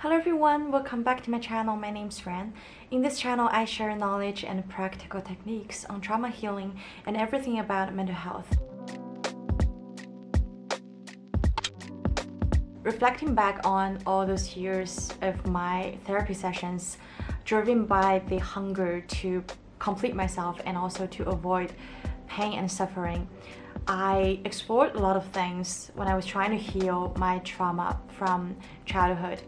Hello everyone, welcome back to my channel. My name's Ran. In this channel, I share knowledge and practical techniques on trauma healing and everything about mental health. Reflecting back on all those years of my therapy sessions, driven by the hunger to complete myself and also to avoid pain and suffering, I explored a lot of things when I was trying to heal my trauma from childhood.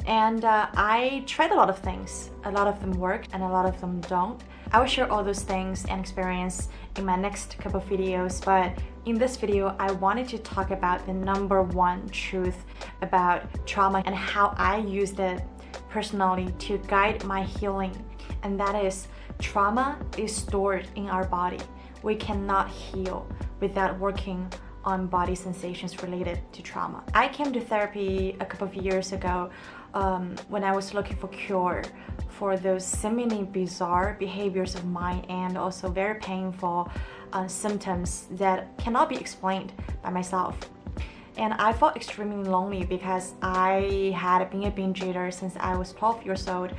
And I tried a lot of things. A lot of them work and a lot of them don't. I will share all those things and experience in my next couple of videos, but in this video I wanted to talk about the number one truth about trauma and how I used it personally to guide my healing, and that is trauma is stored in our body. We cannot heal without working on body sensations related to trauma. I came to therapy a couple of years ago when I was looking for cure for those seemingly bizarre behaviors of mine and also very painful symptoms that cannot be explained by myself. And I felt extremely lonely because I had been a binge eater since I was 12 years old,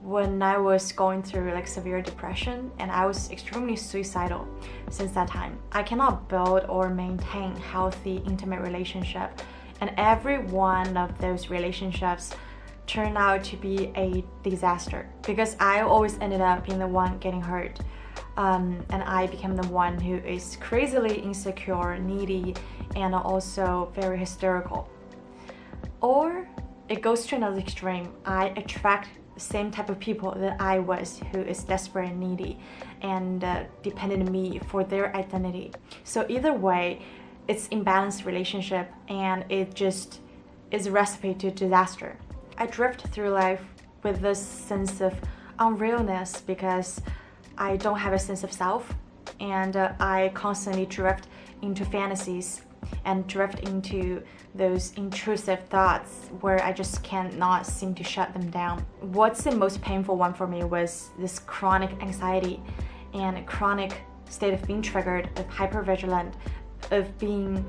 when I was going through severe depression, and I was extremely suicidal since that time. I cannot build or maintain healthy intimate relationship, and every one of those relationships turned out to be a disaster because I always ended up being the one getting hurt, and I became the one who is crazily insecure, needy, and also very hysterical. Or it goes to another extreme. I attract same type of people that I was, who is desperate and needy and dependent on me for their identity. So either way, it's imbalanced relationship, and it just is a recipe to disaster. I drift through life with this sense of unrealness because I don't have a sense of self, and I constantly drift into fantasies and drift into those intrusive thoughts where I just cannot seem to shut them down. What's the most painful one for me was this chronic anxiety and chronic state of being triggered, of hypervigilant, of being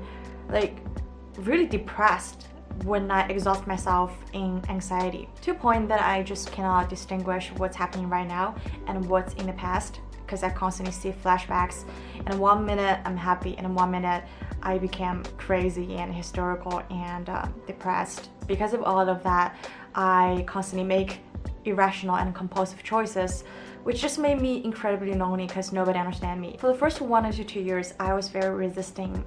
really depressed when I exhaust myself in anxiety, to a point that I just cannot distinguish what's happening right now and what's in the past, because I constantly see flashbacks, and 1 minute I'm happy and in 1 minute I became crazy and hysterical and depressed. Because of all of that, I constantly make irrational and compulsive choices, which just made me incredibly lonely because nobody understood me. For the first 1 to 2 years, I was very resisting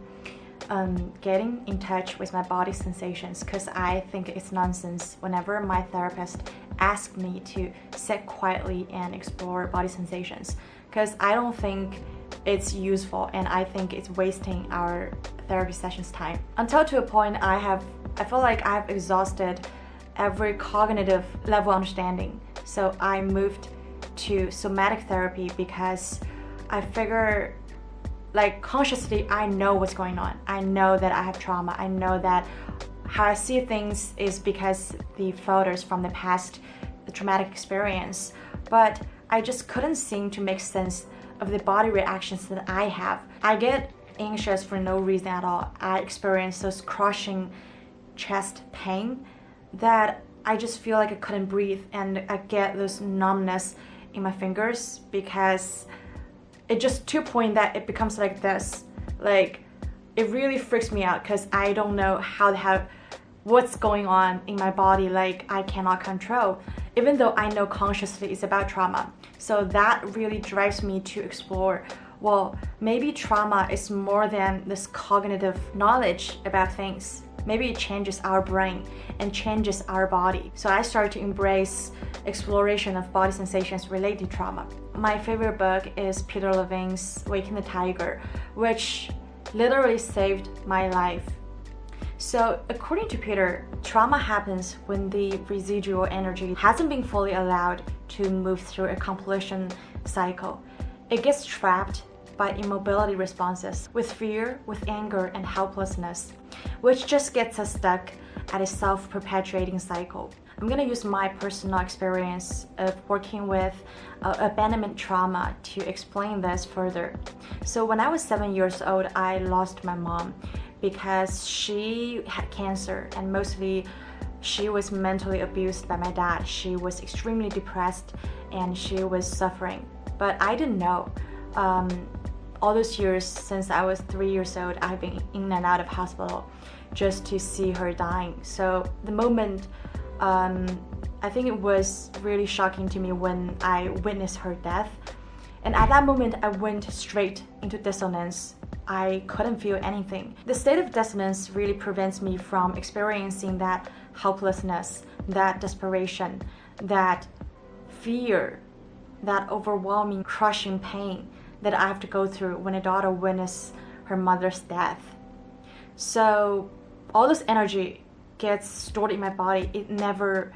getting in touch with my body sensations because I think it's nonsense whenever my therapist asked me to sit quietly and explore body sensations, because I don't think it's useful and I think it's wasting our therapy sessions time. Until to a point I feel like I've exhausted every cognitive level understanding. So I moved to somatic therapy because I figure consciously I know what's going on. I know that I have trauma. I know that how I see things is because the photos from the past, the traumatic experience, but I just couldn't seem to make sense of the body reactions that I have. I get anxious for no reason at all. I experience those crushing chest pain that I just feel like I couldn't breathe, and I get this numbness in my fingers because it just to a point that it becomes like this. It really freaks me out because I don't know what's going on in my body. I cannot control, even though I know consciously it's about trauma. So that really drives me to explore, well, maybe trauma is more than this cognitive knowledge about things. Maybe it changes our brain and changes our body. So I started to embrace exploration of body sensations related to trauma. My favorite book is Peter Levine's Waking the Tiger, which literally saved my life. So according to Peter, trauma happens when the residual energy hasn't been fully allowed to move through a completion cycle. It gets trapped by immobility responses, with fear, with anger and helplessness, which just gets us stuck at a self-perpetuating cycle. I'm gonna use my personal experience of working with abandonment trauma to explain this further. So when I was 7 years old, I lost my mom because she had cancer, and mostly she was mentally abused by my dad. She was extremely depressed and she was suffering. But I didn't know. All those years since I was 3 years old, I've been in and out of hospital just to see her dying. So the moment, I think it was really shocking to me when I witnessed her death. And at that moment, I went straight into dissonance. I couldn't feel anything. The state of dissonance really prevents me from experiencing that helplessness, that desperation, that fear, that overwhelming, crushing pain that I have to go through when a daughter witnesses her mother's death. So all this energy gets stored in my body. It never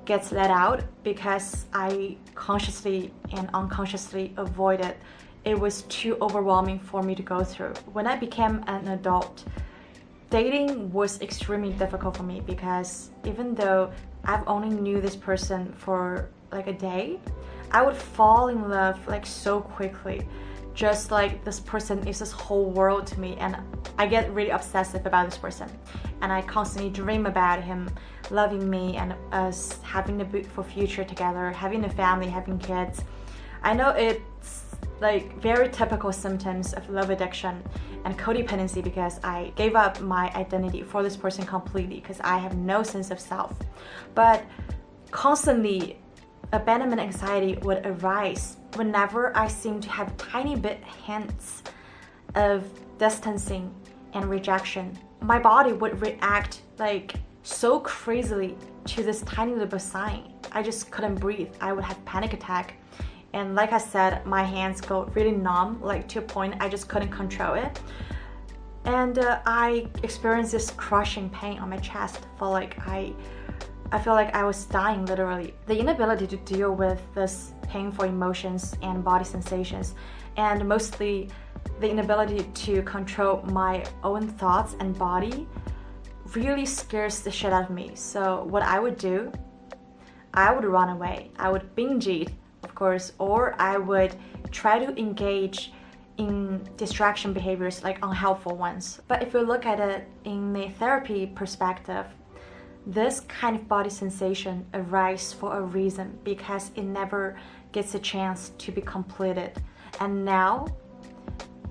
gets let out because I consciously and unconsciously avoid it. It was too overwhelming for me to go through. When I became an adult, dating was extremely difficult for me because even though I've only knew this person for like a day, I would fall in love like so quickly. Just like this person is this whole world to me, and I get really obsessive about this person, and I constantly dream about him loving me and us having a beautiful future together, having a family, having kids. I know it's like very typical symptoms of love addiction and codependency because I gave up my identity for this person completely because I have no sense of self. But constantly abandonment anxiety would arise whenever I seemed to have tiny bit hints of distancing and rejection. My body would react like so crazily to this tiny little sign. I just couldn't breathe. I would have panic attack. And like I said, my hands go really numb, like to a point I just couldn't control it. And I experienced this crushing pain on my chest. I feel like I was dying, literally. The inability to deal with this painful emotions and body sensations, and mostly the inability to control my own thoughts and body really scares the shit out of me. So what I would do, I would run away. I would binge eat, of course, or I would try to engage in distraction behaviors, like unhelpful ones. But if you look at it in the therapy perspective, this kind of body sensation arises for a reason because it never gets a chance to be completed. And now,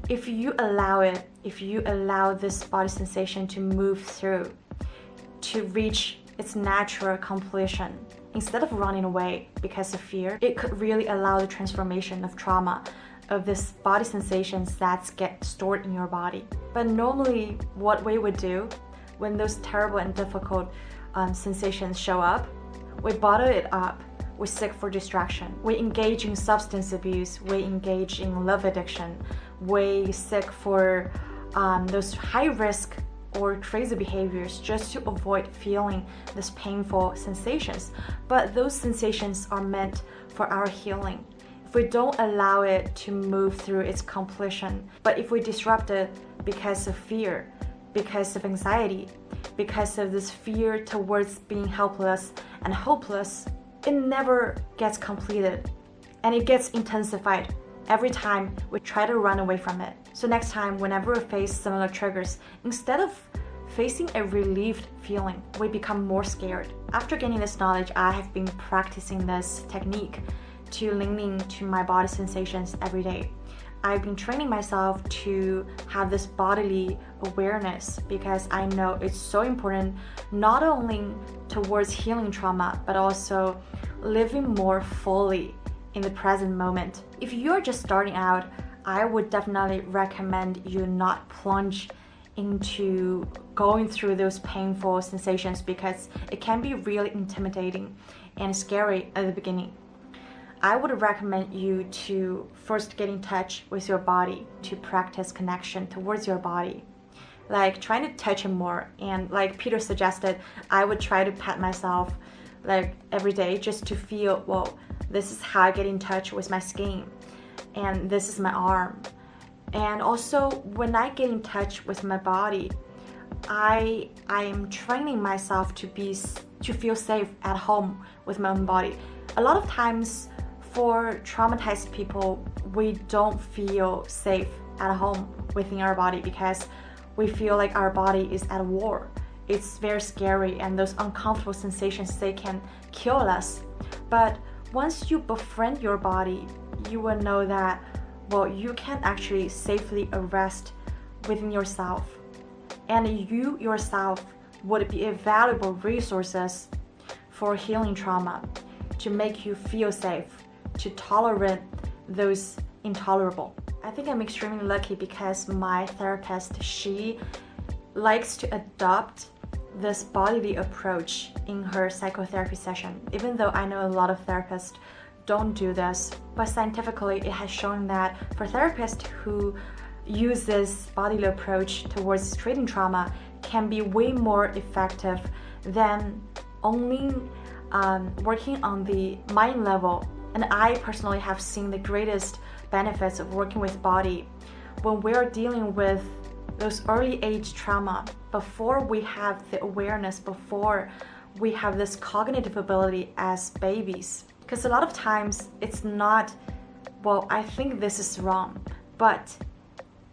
if you allow it, if you allow this body sensation to move through, to reach its natural completion, instead of running away because of fear, it could really allow the transformation of trauma, of this body sensations that get stored in your body. But normally, what we would do when those terrible and difficult sensations show up, we bottle it up, we seek for distraction, we engage in substance abuse, we engage in love addiction, we seek for those high risk or crazy behaviors just to avoid feeling these painful sensations. But those sensations are meant for our healing. If we don't allow it to move through its completion, but if we disrupt it because of fear, because of anxiety, because of this fear towards being helpless and hopeless, it never gets completed, and it gets intensified every time we try to run away from it. So next time, whenever we face similar triggers, instead of facing a relieved feeling, we become more scared. After gaining this knowledge, I have been practicing this technique to leaning to my body sensations every day. I've been training myself to have this bodily awareness because I know it's so important, not only towards healing trauma, but also living more fully in the present moment. If you're just starting out, I would definitely recommend you not plunge into going through those painful sensations because it can be really intimidating and scary at the beginning. I would recommend you to first get in touch with your body, to practice connection towards your body, like trying to touch it more. And like Peter suggested, I would try to pat myself like every day just to feel, well, this is how I get in touch with my skin, and this is my arm. And also when I get in touch with my body, I am training myself to feel safe at home with my own body. A lot of times for traumatized people, we don't feel safe at home within our body because we feel like our body is at war. it's very scary, and those uncomfortable sensations, they can kill us. But once you befriend your body, you will know that, well, you can actually safely rest within yourself, and you yourself would be a valuable resources for healing trauma, to make you feel safe, to tolerate those intolerable. I think I'm extremely lucky because my therapist, she likes to adopt this bodily approach in her psychotherapy session, even though I know a lot of therapists don't do this. But scientifically, it has shown that for therapists who use this bodily approach towards treating trauma can be way more effective than only working on the mind level. And I personally have seen the greatest benefits of working with body when we're dealing with those early age trauma, before we have the awareness, before we have this cognitive ability as babies. Because a lot of times it's not, well, I think this is wrong, but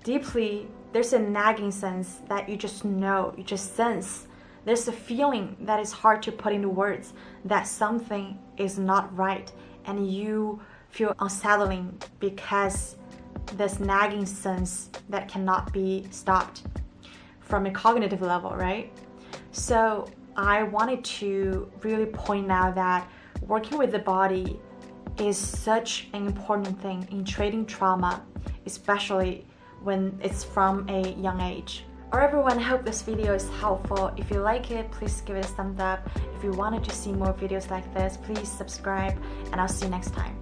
deeply there's a nagging sense that you just know, you just sense. There's a feeling that is hard to put into words, that something is not right, and you feel unsettling because this nagging sense that cannot be stopped from a cognitive level, right? So I wanted to really point out that working with the body is such an important thing in treating trauma, especially when it's from a young age. Alright everyone, I hope this video is helpful. If you like it, please give it a thumbs up. If you wanted to see more videos like this, please subscribe, and I'll see you next time.